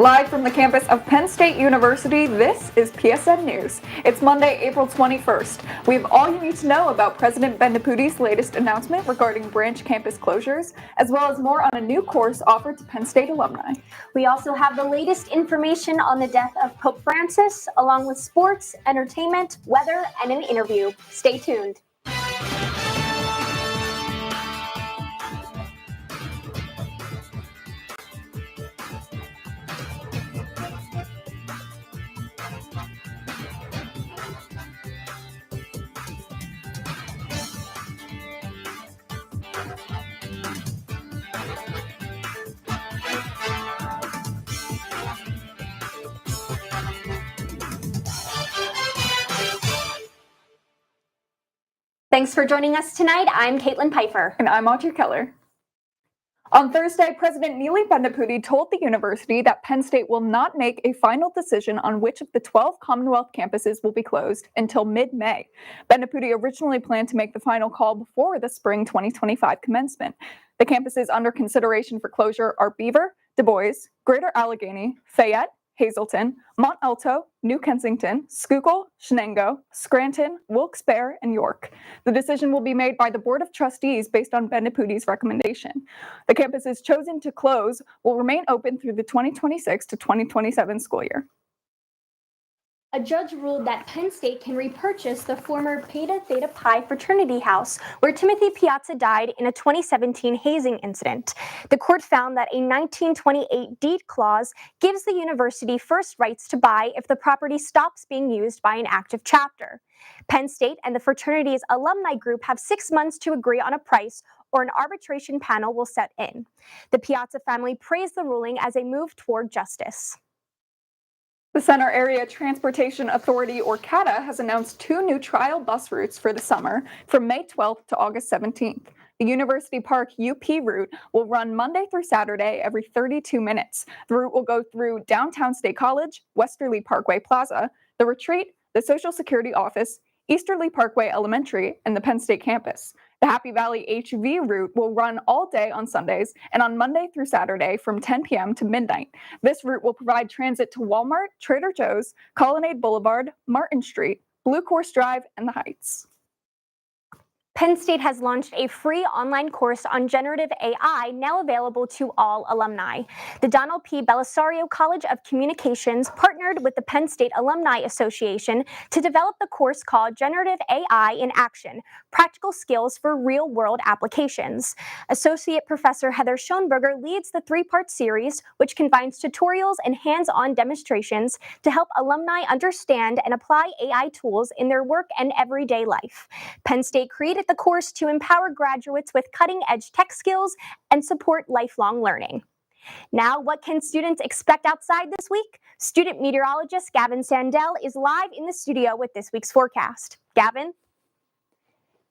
Live from the campus of Penn State University, this is PSN News. It's Monday, April 21st. We have all you need to know about President Bendapudi's latest announcement regarding branch campus closures, as well as more on a new course offered to Penn State alumni. We also have the latest information on the death of Pope Francis, along with sports, entertainment, weather, and an interview. Stay tuned. Thanks for joining us tonight. I'm Kaitlyn Pfeifer. And I'm Audrey Keller. On Thursday, President Bendapudi told the university that Penn State will not make a final decision on which of the 12 Commonwealth campuses will be closed until mid-May. Bendapudi originally planned to make the final call before the spring 2025 commencement. The campuses under consideration for closure are Beaver, Du Bois, Greater Allegheny, Fayette, Hazleton, Mont Alto, New Kensington, Schuylkill, Shenango, Scranton, Wilkes-Barre, and York. The decision will be made by the Board of Trustees based on Bendapudi's recommendation. The campuses chosen to close will remain open through the 2026 to 2027 school year. A judge ruled that Penn State can repurchase the former Beta Theta Pi fraternity house where Timothy Piazza died in a 2017 hazing incident. The court found that a 1928 deed clause gives the university first rights to buy if the property stops being used by an active chapter. Penn State and the fraternity's alumni group have 6 months to agree on a price, or an arbitration panel will set in. The Piazza family praised the ruling as a move toward justice. The Center Area Transportation Authority, or CATA, has announced 2 new trial bus routes for the summer from May 12th to August 17th. The University Park UP route will run Monday through Saturday every 32 minutes. The route will go through downtown State College, Westerly Parkway Plaza, the Retreat, the Social Security Office, Easterly Parkway Elementary, and the Penn State campus. The Happy Valley HV route will run all day on Sundays and on Monday through Saturday from 10 p.m. to midnight. This route will provide transit to Walmart, Trader Joe's, Colonnade Boulevard, Martin Street, Blue Course Drive, and the Heights. Penn State has launched a free online course on generative AI, now available to all alumni. The Donald P. Belisario College of Communications partnered with the Penn State Alumni Association to develop the course called Generative AI in Action: Practical Skills for Real-World Applications. Associate Professor Heather Schoenberger leads the 3-part series, which combines tutorials and hands-on demonstrations to help alumni understand and apply AI tools in their work and everyday life. Penn State created the course to empower graduates with cutting-edge tech skills and support lifelong learning. Now, what can students expect outside this week? Student meteorologist Gavin Sandell is live in the studio with this week's forecast. Gavin?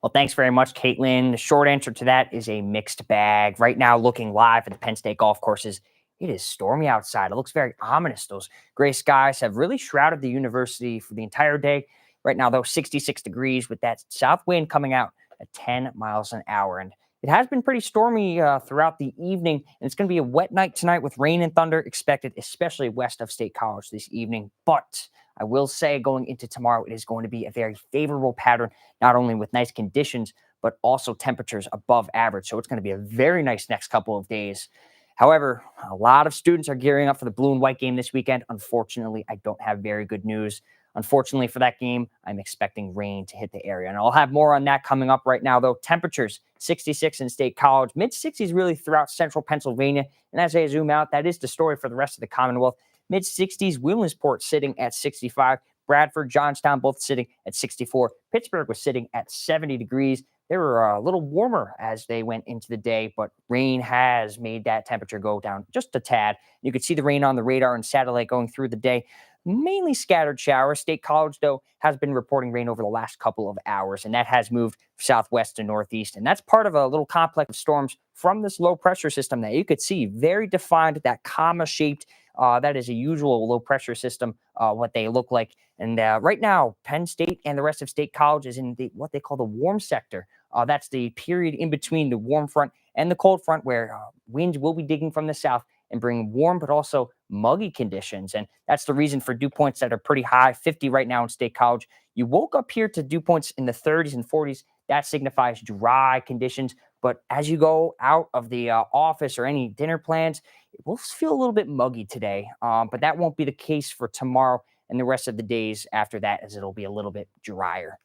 Well, thanks very much, Kaitlyn. The short answer to that is a mixed bag. Right now, looking live at the Penn State golf courses, it is stormy outside. It looks very ominous. Those gray skies have really shrouded the university for the entire day. Right now, though, 66 degrees with that south wind coming out at 10 miles an hour. And it has been pretty stormy throughout the evening, and it's going to be a wet night tonight with rain and thunder expected, especially west of State College this evening. But I will say going into tomorrow, it is going to be a very favorable pattern, not only with nice conditions, but also temperatures above average. So it's going to be a very nice next couple of days. However, a lot of students are gearing up for the blue and white game this weekend. Unfortunately, I don't have very good news. Unfortunately for that game, I'm expecting rain to hit the area. And I'll have more on that coming up right now, though. Temperatures, 66 in State College, mid-60s really throughout central Pennsylvania. And as I zoom out, that is the story for the rest of the Commonwealth. Mid-60s, Williamsport sitting at 65. Bradford, Johnstown, both sitting at 64. Pittsburgh was sitting at 70 degrees. They were a little warmer as they went into the day, but rain has made that temperature go down just a tad. You could see the rain on the radar and satellite going through the day. Mainly scattered showers. State College, though, has been reporting rain over the last couple of hours, and that has moved southwest to northeast. And that's part of a little complex of storms from this low pressure system that you could see very defined, that comma-shaped. That is a usual low pressure system, what they look like. And right now, Penn State and the rest of State College is in what they call the warm sector. That's the period in between the warm front and the cold front where winds will be digging from the south and bring warm but also muggy conditions. And that's the reason for dew points that are pretty high, 50 right now in State College. You woke up here to dew points in the 30s and 40s. That signifies dry conditions. But as you go out of the office or any dinner plans, it will feel a little bit muggy today. But that won't be the case for tomorrow and the rest of the days after that, as it'll be a little bit drier.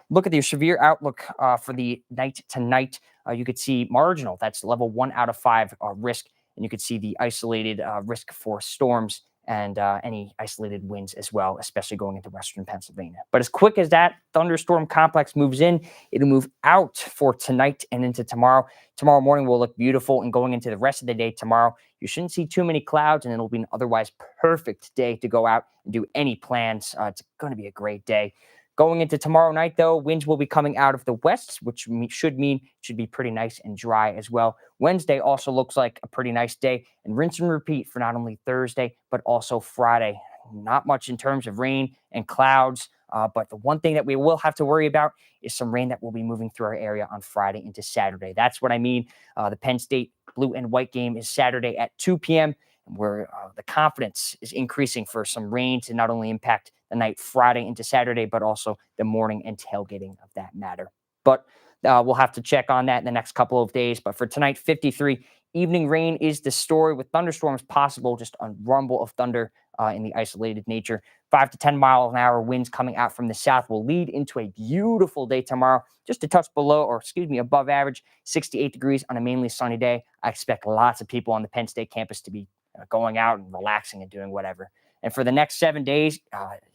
Look at your severe outlook for the night tonight. You could see marginal. That's level 1 out of 5 risk. And you could see the isolated risk for storms and any isolated winds as well, especially going into western Pennsylvania. But as quick as that thunderstorm complex moves in, it'll move out for tonight and into tomorrow. Tomorrow morning will look beautiful, and going into the rest of the day tomorrow, you shouldn't see too many clouds, and it'll be an otherwise perfect day to go out and do any plans. It's going to be a great day. Going into tomorrow night, though, winds will be coming out of the west, which should mean it should be pretty nice and dry as well. Wednesday also looks like a pretty nice day, and rinse and repeat for not only Thursday, but also Friday. Not much in terms of rain and clouds, but the one thing that we will have to worry about is some rain that will be moving through our area on Friday into Saturday. That's what I mean. The Penn State blue and white game is Saturday at 2 p.m., where the confidence is increasing for some rain to not only impact the night Friday into Saturday, but also the morning and tailgating of that matter. But we'll have to check on that in the next couple of days. But for tonight, 53, evening rain is the story, with thunderstorms possible, just a rumble of thunder in the isolated nature. 5 to 10 miles an hour winds coming out from the south will lead into a beautiful day tomorrow, just a touch above average, 68 degrees on a mainly sunny day. I expect lots of people on the Penn State campus to be going out and relaxing and doing whatever. And for the next 7 days,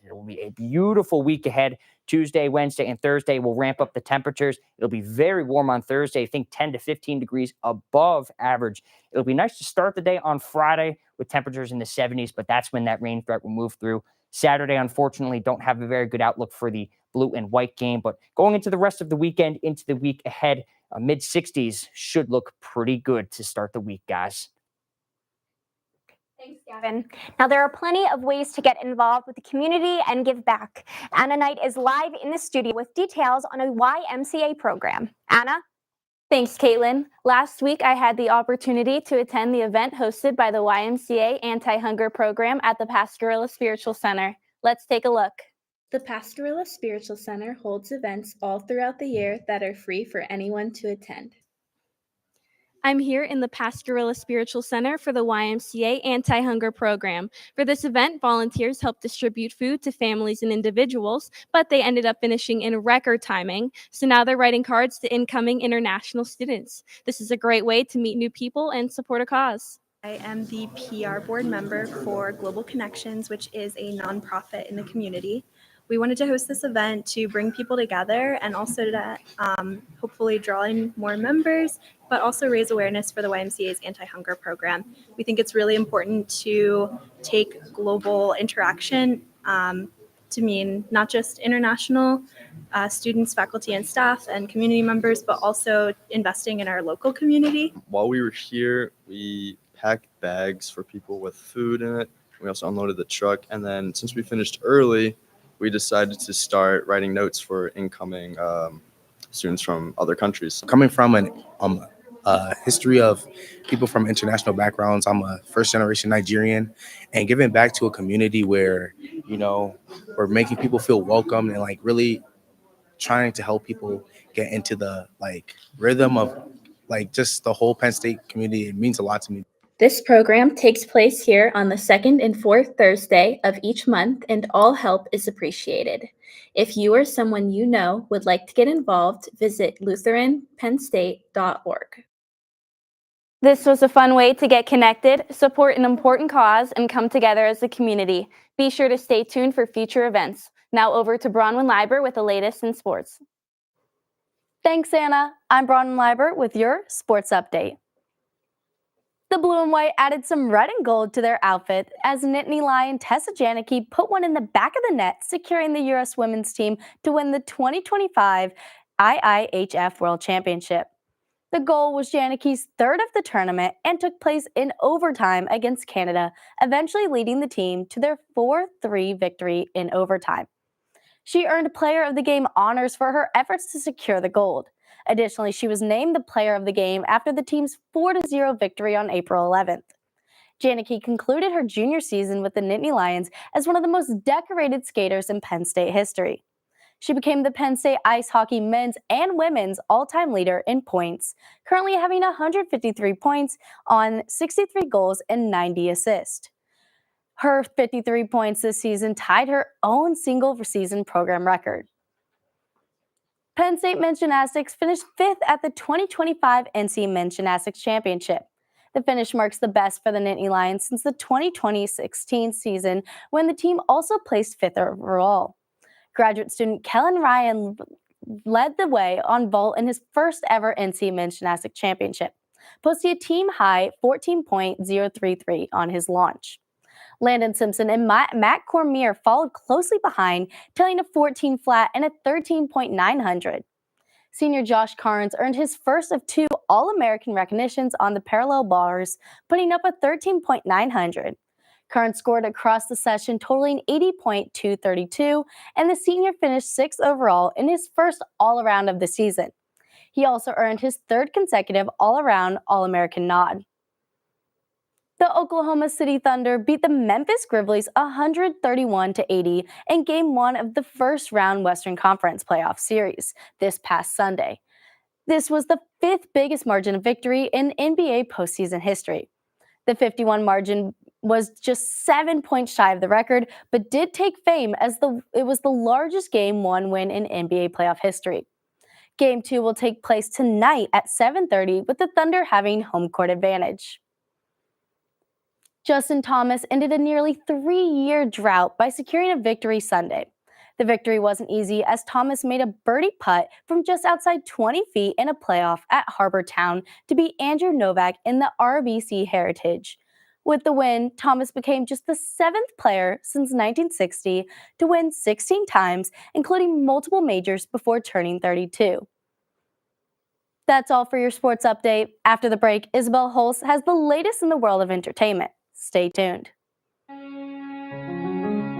it will be a beautiful week ahead. Tuesday, Wednesday, and Thursday will ramp up the temperatures. It'll be very warm on Thursday, I think 10 to 15 degrees above average. It'll be nice to start the day on Friday with temperatures in the 70s, but that's when that rain threat will move through. Saturday, unfortunately, don't have a very good outlook for the blue and white game, but going into the rest of the weekend, into the week ahead, mid-60s should look pretty good to start the week, guys. Thanks, Gavin. Now, there are plenty of ways to get involved with the community and give back. Anna Knight is live in the studio with details on a YMCA program. Anna? Thanks, Kaitlyn. Last week, I had the opportunity to attend the event hosted by the YMCA Anti-Hunger Program at the Pastorilla Spiritual Center. Let's take a look. The Pastorilla Spiritual Center holds events all throughout the year that are free for anyone to attend. I'm here in the Pastorilla Spiritual Center for the YMCA Anti-Hunger Program. For this event, volunteers helped distribute food to families and individuals, but they ended up finishing in record timing. So now they're writing cards to incoming international students. This is a great way to meet new people and support a cause. I am the PR board member for Global Connections, which is a nonprofit in the community. We wanted to host this event to bring people together and also to hopefully draw in more members, but also raise awareness for the YMCA's anti-hunger program. We think it's really important to take global interaction to mean not just international students, faculty, and staff, and community members, but also investing in our local community. While we were here, we packed bags for people with food in it. We also unloaded the truck, and then since we finished early, we decided to start writing notes for incoming students from other countries. Coming from a history of people from international backgrounds, I'm a first-generation Nigerian, and giving back to a community where, we're making people feel welcome and really trying to help people get into the rhythm of just the whole Penn State community. It means a lot to me. This program takes place here on the second and fourth Thursday of each month, and all help is appreciated. If you or someone you know would like to get involved, visit LutheranPennState.org. This was a fun way to get connected, support an important cause, and come together as a community. Be sure to stay tuned for future events. Now over to Bronwyn Liber with the latest in sports. Thanks, Anna. I'm Bronwyn Liber with your sports update. The blue and white added some red and gold to their outfit as Nittany Lion Tessa Janicki put one in the back of the net, securing the U.S. women's team to win the 2025 IIHF World Championship. The goal was Janicki's third of the tournament and took place in overtime against Canada, eventually leading the team to their 4-3 victory in overtime. She earned Player of the Game honors for her efforts to secure the gold. Additionally, she was named the player of the game after the team's 4-0 victory on April 11th. Janicki concluded her junior season with the Nittany Lions as one of the most decorated skaters in Penn State history. She became the Penn State ice hockey men's and women's all-time leader in points, currently having 153 points on 63 goals and 90 assists. Her 53 points this season tied her own single-season program record. Penn State men's gymnastics finished 5th at the 2025 NC Men's Gymnastics Championship. The finish marks the best for the Nittany Lions since the 2016 season, when the team also placed 5th overall. Graduate student Kellen Ryan led the way on vault in his first ever NC Men's Gymnastics Championship, posting a team-high 14.033 on his launch. Landon Simpson and Matt Cormier followed closely behind, tailing a 14 flat and a 13.900. Senior Josh Carnes earned his first of 2 All-American recognitions on the parallel bars, putting up a 13.900. Carnes scored across the session, totaling 80.232, and the senior finished 6th overall in his first all-around of the season. He also earned his 3rd consecutive all-around All-American nod. The Oklahoma City Thunder beat the Memphis Grizzlies 131-80 in Game 1 of the first-round Western Conference playoff series this past Sunday. This was the 5th biggest margin of victory in NBA postseason history. The 51 margin was just 7 points shy of the record, but did take fame as it was the largest Game 1 win in NBA playoff history. Game 2 will take place tonight at 7:30, with the Thunder having home court advantage. Justin Thomas ended a nearly 3-year drought by securing a victory Sunday. The victory wasn't easy, as Thomas made a birdie putt from just outside 20 feet in a playoff at Harbor Town to beat Andrew Novak in the RBC Heritage. With the win, Thomas became just the 7th player since 1960 to win 16 times, including multiple majors before turning 32. That's all for your sports update. After the break, Isabel Hulse has the latest in the world of entertainment. Stay tuned.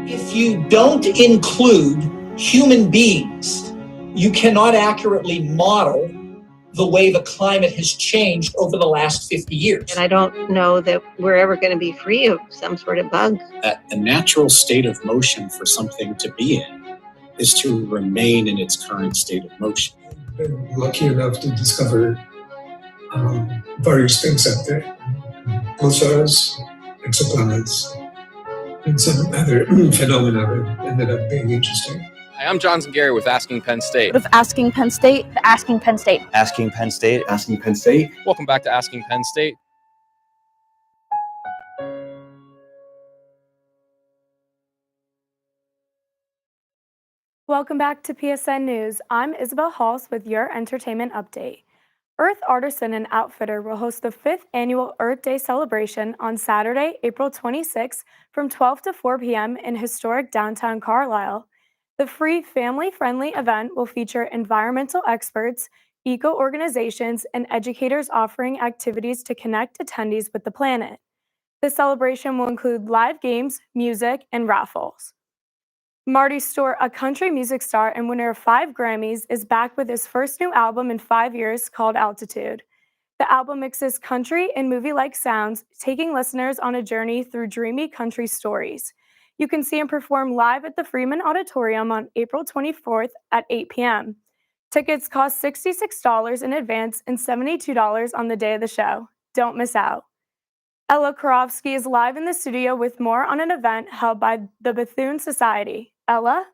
If you don't include human beings, you cannot accurately model the way the climate has changed over the last 50 years. And I don't know that we're ever going to be free of some sort of bug. That the natural state of motion for something to be in is to remain in its current state of motion. I've been lucky enough to discover various things out there. Pulsars, exoplanets, and some other phenomena that ended up being interesting. Hi, I'm Johnson Gary with Asking Penn State. With Asking Penn State, Asking Penn State. Asking Penn State. Asking Penn State. Welcome back to Asking Penn State. Welcome back to PSN News. I'm Isabel Hulse with your entertainment update. Earth Artisan and Outfitter will host the 5th annual Earth Day celebration on Saturday, April 26, from 12 to 4 p.m. in historic downtown Carlisle. The free, family-friendly event will feature environmental experts, eco-organizations, and educators offering activities to connect attendees with the planet. The celebration will include live games, music, and raffles. Marty Stuart, a country music star and winner of 5 Grammys, is back with his first new album in 5 years called Altitude. The album mixes country and movie-like sounds, taking listeners on a journey through dreamy country stories. You can see him perform live at the Freeman Auditorium on April 24th at 8 p.m. Tickets cost $66 in advance and $72 on the day of the show. Don't miss out. Ella Karofsky is live in the studio with more on an event held by the Bethune Society. Ella?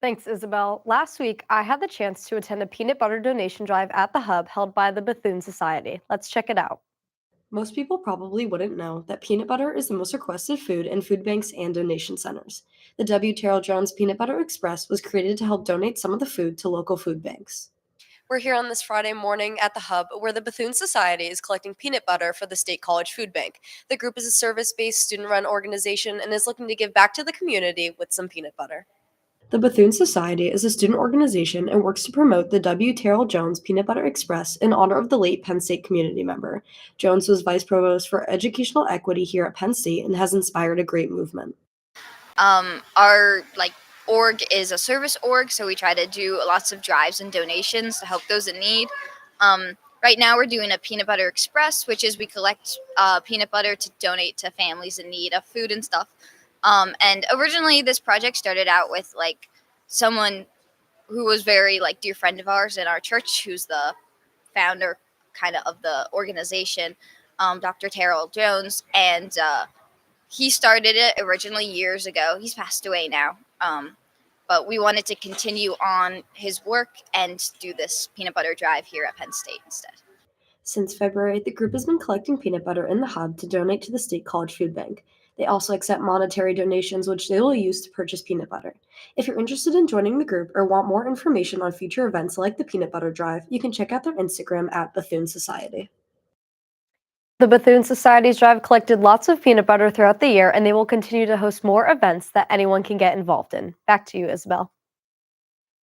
Thanks, Isabel. Last week, I had the chance to attend a peanut butter donation drive at the Hub held by the Bethune Society. Let's check it out. Most people probably wouldn't know that peanut butter is the most requested food in food banks and donation centers. The W. Terrell Jones Peanut Butter Express was created to help donate some of the food to local food banks. We're here on this Friday morning at the Hub, where the Bethune Society is collecting peanut butter for the State College Food Bank. The group is a service-based, student-run organization and is looking to give back to the community with some peanut butter. The Bethune Society is a student organization and works to promote the W. Terrell Jones Peanut Butter Express in honor of the late Penn State community member. Jones was Vice Provost for Educational Equity here at Penn State and has inspired a great movement. Our org is a service org, so we try to do lots of drives and donations to help those in need. right now we're doing a peanut butter express, which is we collect peanut butter to donate to families in need of food and stuff. And originally this project started out with like someone who was very like dear friend of ours in our church, who's the founder kind of the organization, Dr. Terrell Jones. And he started it originally years ago. He's passed away now. But we wanted to continue on his work and do this peanut butter drive here at Penn State instead. Since February, the group has been collecting peanut butter in the hub to donate to the State College Food Bank. They also accept monetary donations, which they will use to purchase peanut butter. If you're interested in joining the group or want more information on future events like the peanut butter drive, you can check out their Instagram at Bethune Society. The Bethune Society's drive collected lots of peanut butter throughout the year, and they will continue to host more events that anyone can get involved in. Back to you, Isabel.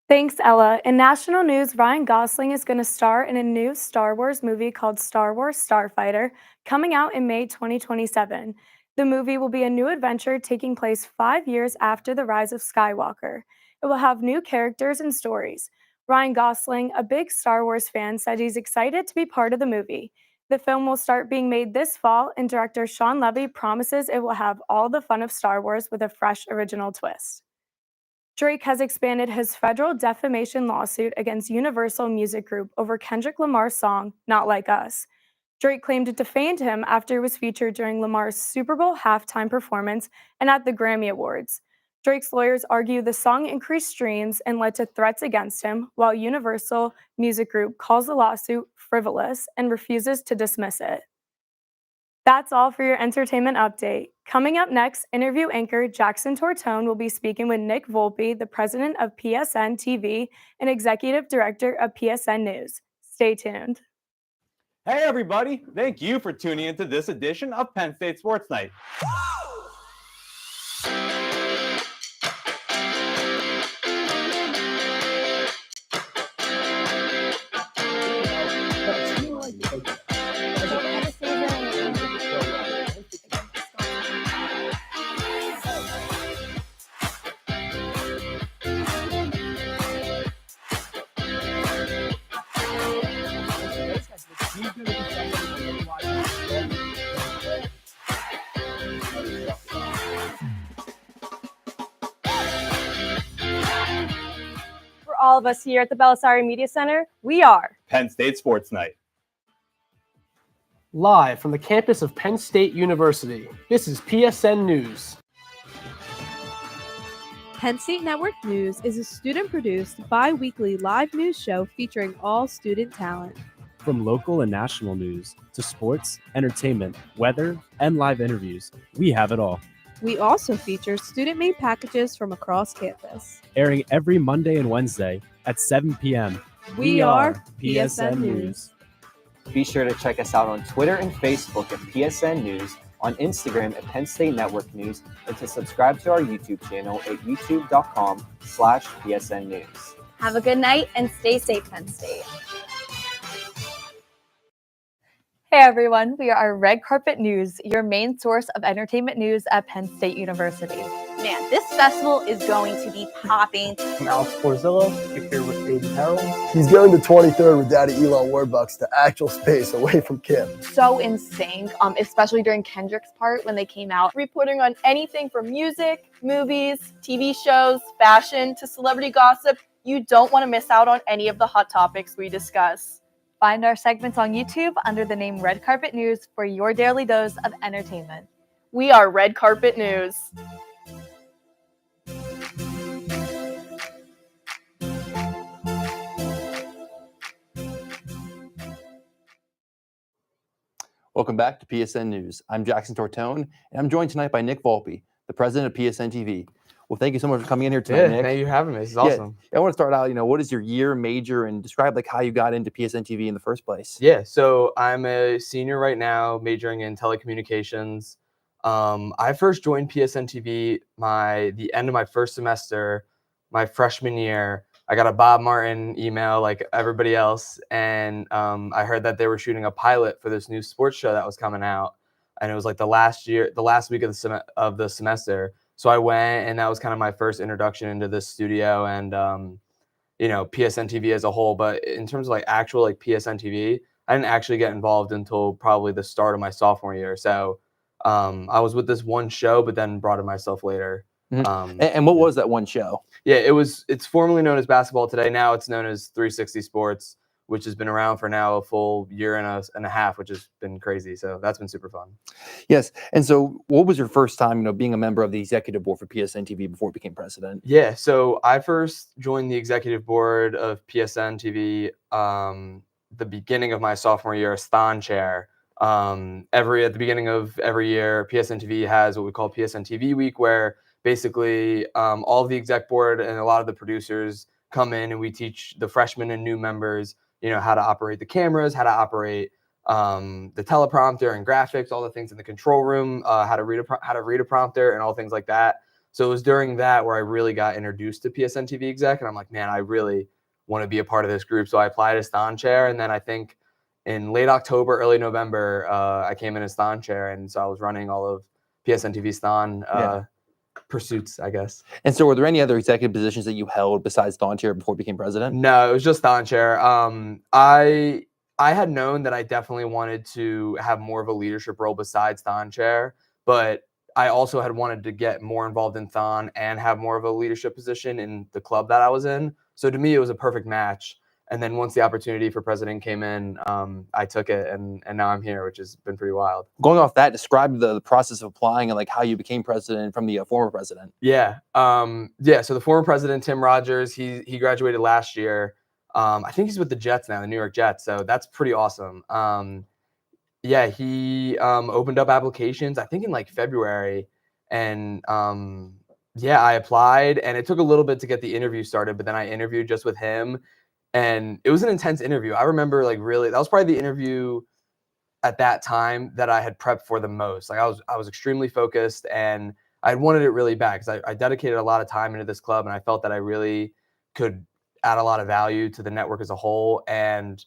Thanks, Ella. In national news, Ryan Gosling is going to star in a new Star Wars movie called Star Wars Starfighter, coming out in May 2027. The movie will be a new adventure taking place 5 years after the rise of Skywalker. It will have new characters and stories. Ryan Gosling, a big Star Wars fan, said he's excited to be part of the movie. The film will start being made this fall, and director Sean Levy promises it will have all the fun of Star Wars with a fresh original twist. Drake has expanded his federal defamation lawsuit against Universal Music Group over Kendrick Lamar's song, Not Like Us. Drake claimed it defamed him after it was featured during Lamar's Super Bowl halftime performance and at the Grammy Awards. Drake's lawyers argue the song increased streams and led to threats against him, while Universal Music Group calls the lawsuit frivolous and refuses to dismiss it. That's all for your entertainment update. Coming up next, interview anchor Jackson Tortone will be speaking with Nick Volpe, the president of PSN TV and executive director of PSN News. Stay tuned. Hey everybody, thank you for tuning into this edition of Penn State Sports Night. For all of us here at the Belisari Media Center, we are Penn State Sports Night. Live from the campus of Penn State University, this is PSN News. Penn State Network News is a student-produced, bi-weekly live news show featuring all student talent. From local and national news to sports, entertainment, weather, and live interviews, we have it all. We also feature student-made packages from across campus. Airing every Monday and Wednesday at 7 p.m. We are PSN News. Be sure to check us out on Twitter and Facebook at PSN News, on Instagram at Penn State Network News, and to subscribe to our YouTube channel at youtube.com/PSN News. Have a good night and stay safe, Penn State. Hey everyone, we are Red Carpet News, your main source of entertainment news at Penn State University. Man, this festival is going to be popping. I'm Alex Porzillo, here with Aiden Harold. He's going to 23rd with Daddy Elon Warbucks to actual space away from Kim. So in sync, especially during Kendrick's part when they came out. Reporting on anything from music, movies, TV shows, fashion, to celebrity gossip. You don't want to miss out on any of the hot topics we discuss. Find our segments on YouTube under the name Red Carpet News for your daily dose of entertainment. We are Red Carpet News. Welcome back to PSN News. I'm Jackson Tortone, and I'm joined tonight by Nick Volpe, the president of PSN TV. Well, thank you so much for coming in here tonight, Nick. Thank you for having me. This is awesome. I want to start out, what is your year, major, and describe how you got into PSN TV in the first place. Yeah, so I'm a senior right now, majoring in telecommunications. I first joined PSN TV the end of my first semester, my freshman year. I got a Bob Martin email like everybody else, and I heard that they were shooting a pilot for this new sports show that was coming out, and it was like the last week of the semester. So I went, and that was kind of my first introduction into this studio and, PSN TV as a whole. But in terms of actual PSN TV, I didn't actually get involved until probably the start of my sophomore year. So I was with this one show, but then brought it myself later. And what was that one show? Yeah, it's formerly known as Basketball Today. Now it's known as 360 Sports, which has been around for now a full year and a half, which has been crazy. So that's been super fun. Yes. And so what was your first time, being a member of the executive board for PSN TV before you became president? Yeah, so I first joined the executive board of PSN TV the beginning of my sophomore year as Thon chair. At the beginning of every year, PSN TV has what we call PSN TV Week, where basically all of the exec board and a lot of the producers come in and we teach the freshmen and new members, how to operate the cameras, how to operate the teleprompter and graphics, all the things in the control room, how to read a prompter and all things like that. So it was during that where I really got introduced to PSN TV exec, and I'm like, man, I really want to be a part of this group. So I applied as Thon chair, and then I think in late October, early November, I came in as Thon chair, and so I was running all of PSN TV's Thon pursuits, I guess. And so were there any other executive positions that you held besides Thon chair before you became president? No, it was just Thon chair. I had known that I definitely wanted to have more of a leadership role besides Thon chair, but I also had wanted to get more involved in Thon and have more of a leadership position in the club that I was in. So to me, it was a perfect match. And then once the opportunity for president came in, I took it, and now I'm here, which has been pretty wild. Going off that, describe the process of applying and how you became president from the former president. Yeah. So the former president, Tim Rogers, he graduated last year. I think he's with the Jets now, the New York Jets. So that's pretty awesome. He opened up applications, I think in February. And I applied, and it took a little bit to get the interview started, but then I interviewed just with him. And it was an intense interview. I remember really, that was probably the interview at that time that I had prepped for the most. I was extremely focused, and I wanted it really bad because I dedicated a lot of time into this club, and I felt that I really could add a lot of value to the network as a whole. And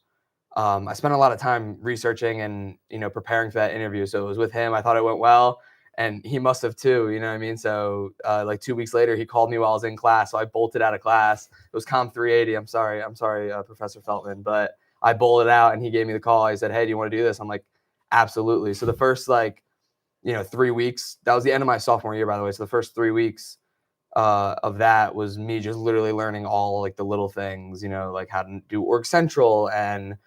I spent a lot of time researching and, preparing for that interview. So it was with him. I thought it went well, and he must have too, you know what I mean? So 2 weeks later, he called me while I was in class. So I bolted out of class. It was Com 380. I'm sorry, Professor Feltman, but I bolted out, and he gave me the call. He said, "Hey, do you want to do this?" I'm like, absolutely. So the first 3 weeks, that was the end of my sophomore year, by the way. So the first 3 weeks of that was me just literally learning all the little things, how to do Org Central and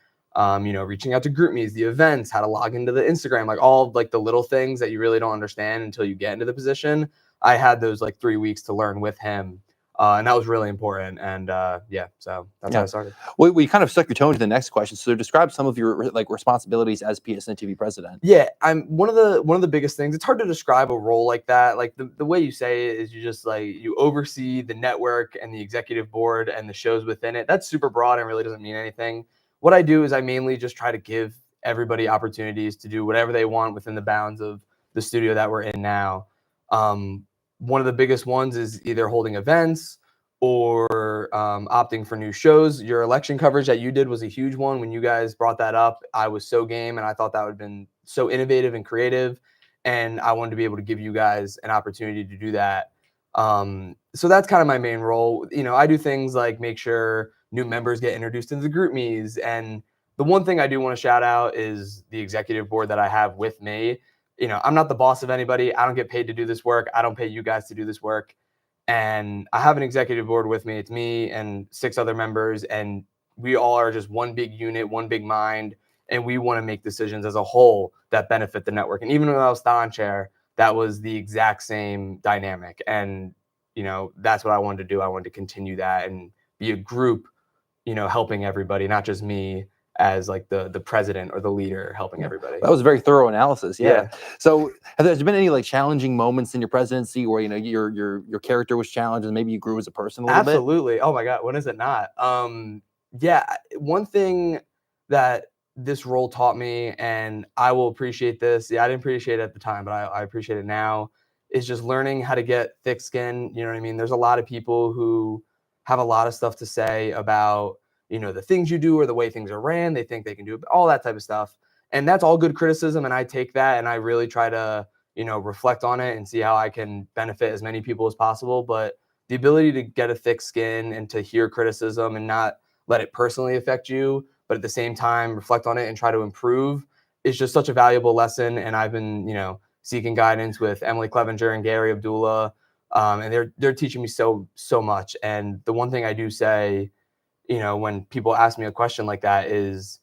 reaching out to group meets, the events, how to log into the Instagram, all the little things that you really don't understand until you get into the position. I had those 3 weeks to learn with him. And that was really important. And so that's how I started. Well, we kind of stuck your tone to the next question. So describe some of your responsibilities as PSN TV president. Yeah, I'm one of the biggest things. It's hard to describe a role like that. The way you say it is you just you oversee the network and the executive board and the shows within it. That's super broad and really doesn't mean anything. What I do is I mainly just try to give everybody opportunities to do whatever they want within the bounds of the studio that we're in now. One of the biggest ones is either holding events or opting for new shows. Your election coverage that you did was a huge one. When you guys brought that up, I was so game, and I thought that would have been so innovative and creative. And I wanted to be able to give you guys an opportunity to do that. So that's kind of my main role. I do things like make sure new members get introduced into the group meets. And the one thing I do want to shout out is the executive board that I have with me. I'm not the boss of anybody. I don't get paid to do this work. I don't pay you guys to do this work. And I have an executive board with me. It's me and 6 other members. And we all are just one big unit, one big mind. And we want to make decisions as a whole that benefit the network. And even when I was Thon chair, that was the exact same dynamic. And, that's what I wanted to do. I wanted to continue that and be a group, helping everybody, not just me as the president or the leader helping everybody. That was a very thorough analysis. Yeah. So have there been any challenging moments in your presidency where, your character was challenged and maybe you grew as a person a little bit? Absolutely. Oh my God. When is it not? One thing that this role taught me, and I will appreciate this. Yeah, I didn't appreciate it at the time, but I appreciate it now, is just learning how to get thick skin. You know what I mean? There's a lot of people who have a lot of stuff to say about, the things you do or the way things are ran. They think they can do all that type of stuff. And that's all good criticism. And I take that and I really try to, reflect on it and see how I can benefit as many people as possible. But the ability to get a thick skin and to hear criticism and not let it personally affect you, but at the same time reflect on it and try to improve is just such a valuable lesson. And I've been, seeking guidance with Emily Clevenger and Gary Abdullah, and they're teaching me so much. And the one thing I do say, when people ask me a question like that is,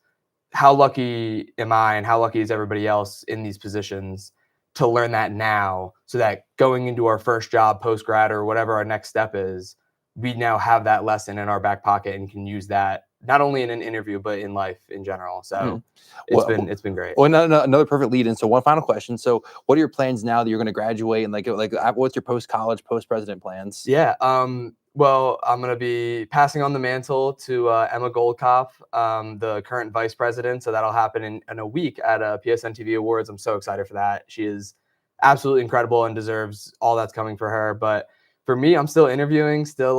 how lucky am I and how lucky is everybody else in these positions to learn that now, so that going into our first job post-grad or whatever our next step is, we now have that lesson in our back pocket and can use that not only in an interview but in life in general. So it's been great. Well, another perfect lead in. So one final question. So what are your plans now that you're going to graduate, and like what's your post-college, post-president plans? Yeah. Well, I'm going to be passing on the mantle to Emma Goldkopf, the current vice president. So that'll happen in a week at PSN TV Awards. I'm so excited for that. She is absolutely incredible and deserves all that's coming for her. But for me, I'm still interviewing, still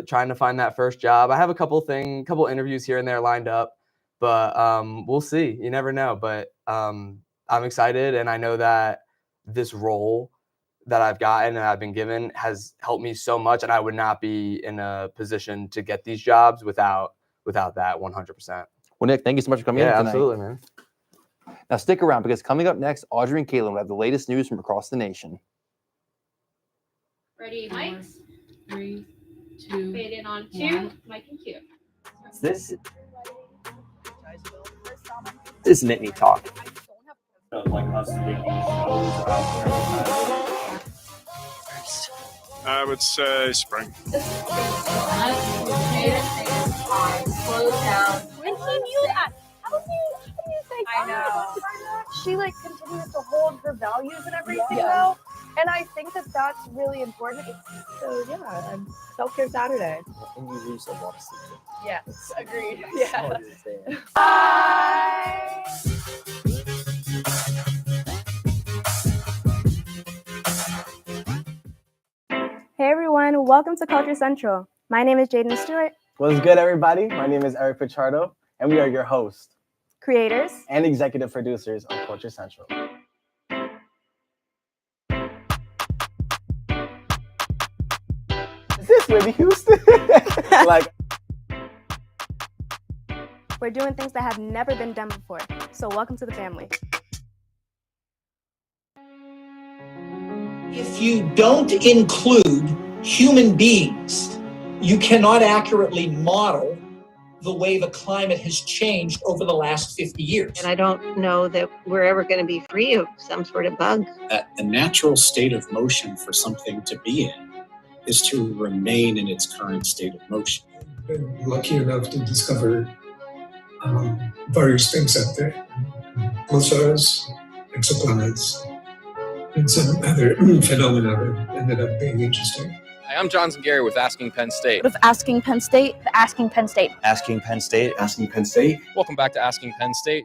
trying to find that first job. I have a couple interviews here and there lined up, but we'll see. You never know. But I'm excited, and I know that this role that I've gotten and I've been given has helped me so much, and I would not be in a position to get these jobs without that 100%. Well, Nick, thank you so much for coming in tonight. Absolutely, man. Now stick around, because coming up next, Audrey and Kaitlyn will have the latest news from across the nation. Ready, mics? 3, 2, fade in on 2, mic and cue. This is Nittany Talk. I would say spring. Slow down. And he knew that. How do you say I know. She continues to hold her values and everything though. And I think that that's really important. So yeah, and self-care Saturday. And you lose a lot of sleep. Yes, agreed. Yeah. Bye. Hey everyone, welcome to Culture Central. My name is Jaden Stewart. What's good, everybody? My name is Eric Pichardo, and we are your hosts, creators, and executive producers of Culture Central. Is this Whitney Houston? We're doing things that have never been done before, so welcome to the family. If you don't include human beings, you cannot accurately model the way the climate has changed over the last 50 years. And I don't know that we're ever going to be free of some sort of bug. The natural state of motion for something to be in is to remain in its current state of motion. I've been lucky enough to discover various things out there. Pulsars, exoplanets, and some other phenomena that ended up being interesting. Hi, I'm Johnson Gary with Asking Penn State. What is Asking Penn State? Asking Penn State. Asking Penn State. Asking Penn State. Welcome back to Asking Penn State.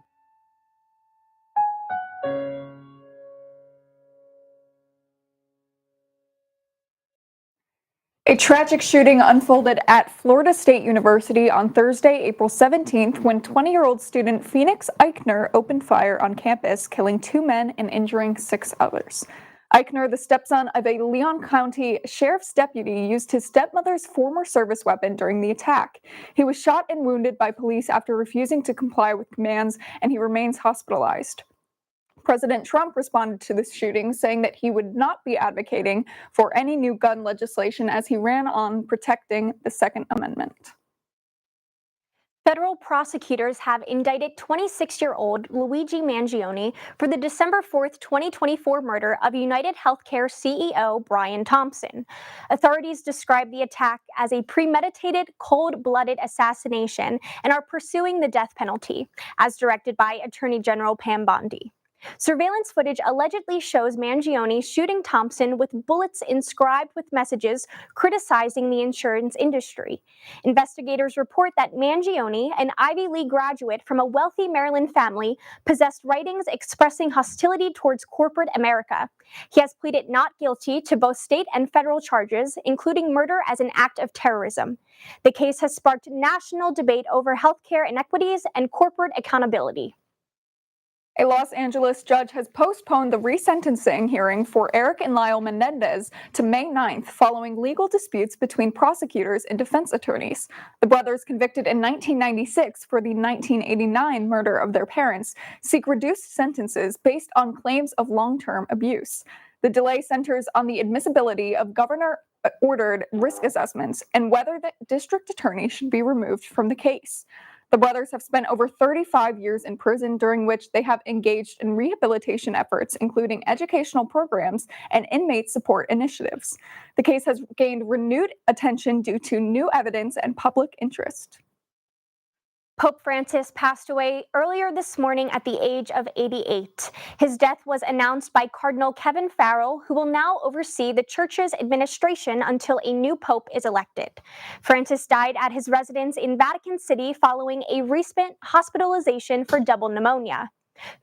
A tragic shooting unfolded at Florida State University on Thursday, April 17th, when 20-year-old student Phoenix Eichner opened fire on campus, killing 2 men and injuring 6 others. Eichner, the stepson of a Leon County sheriff's deputy, used his stepmother's former service weapon during the attack. He was shot and wounded by police after refusing to comply with commands, and he remains hospitalized. President Trump responded to this shooting, saying that he would not be advocating for any new gun legislation as he ran on protecting the Second Amendment. Federal prosecutors have indicted 26-year-old Luigi Mangione for the December 4th, 2024 murder of United Healthcare CEO Brian Thompson. Authorities describe the attack as a premeditated, cold-blooded assassination and are pursuing the death penalty, as directed by Attorney General Pam Bondi. Surveillance footage allegedly shows Mangione shooting Thompson with bullets inscribed with messages criticizing the insurance industry. Investigators report that Mangione, an Ivy League graduate from a wealthy Maryland family, possessed writings expressing hostility towards corporate America. He has pleaded not guilty to both state and federal charges, including murder as an act of terrorism. The case has sparked national debate over healthcare inequities and corporate accountability. A Los Angeles judge has postponed the resentencing hearing for Eric and Lyle Menendez to May 9th following legal disputes between prosecutors and defense attorneys. The brothers, convicted in 1996 for the 1989 murder of their parents, seek reduced sentences based on claims of long-term abuse. The delay centers on the admissibility of governor-ordered risk assessments and whether the district attorney should be removed from the case. The brothers have spent over 35 years in prison, during which they have engaged in rehabilitation efforts, including educational programs and inmate support initiatives. The case has gained renewed attention due to new evidence and public interest. Pope Francis passed away earlier this morning at the age of 88. His death was announced by Cardinal Kevin Farrell, who will now oversee the church's administration until a new pope is elected. Francis died at his residence in Vatican City following a recent hospitalization for double pneumonia.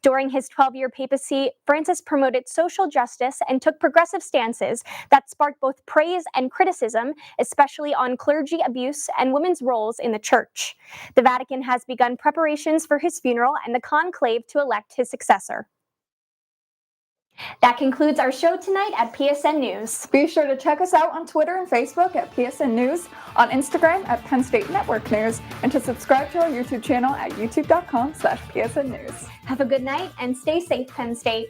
During his 12-year papacy, Francis promoted social justice and took progressive stances that sparked both praise and criticism, especially on clergy abuse and women's roles in the church. The Vatican has begun preparations for his funeral and the conclave to elect his successor. That concludes our show tonight at PSN News. Be sure to check us out on Twitter and Facebook at PSN News, on Instagram at Penn State Network News, and to subscribe to our YouTube channel at youtube.com/PSN News. Have a good night and stay safe, Penn State.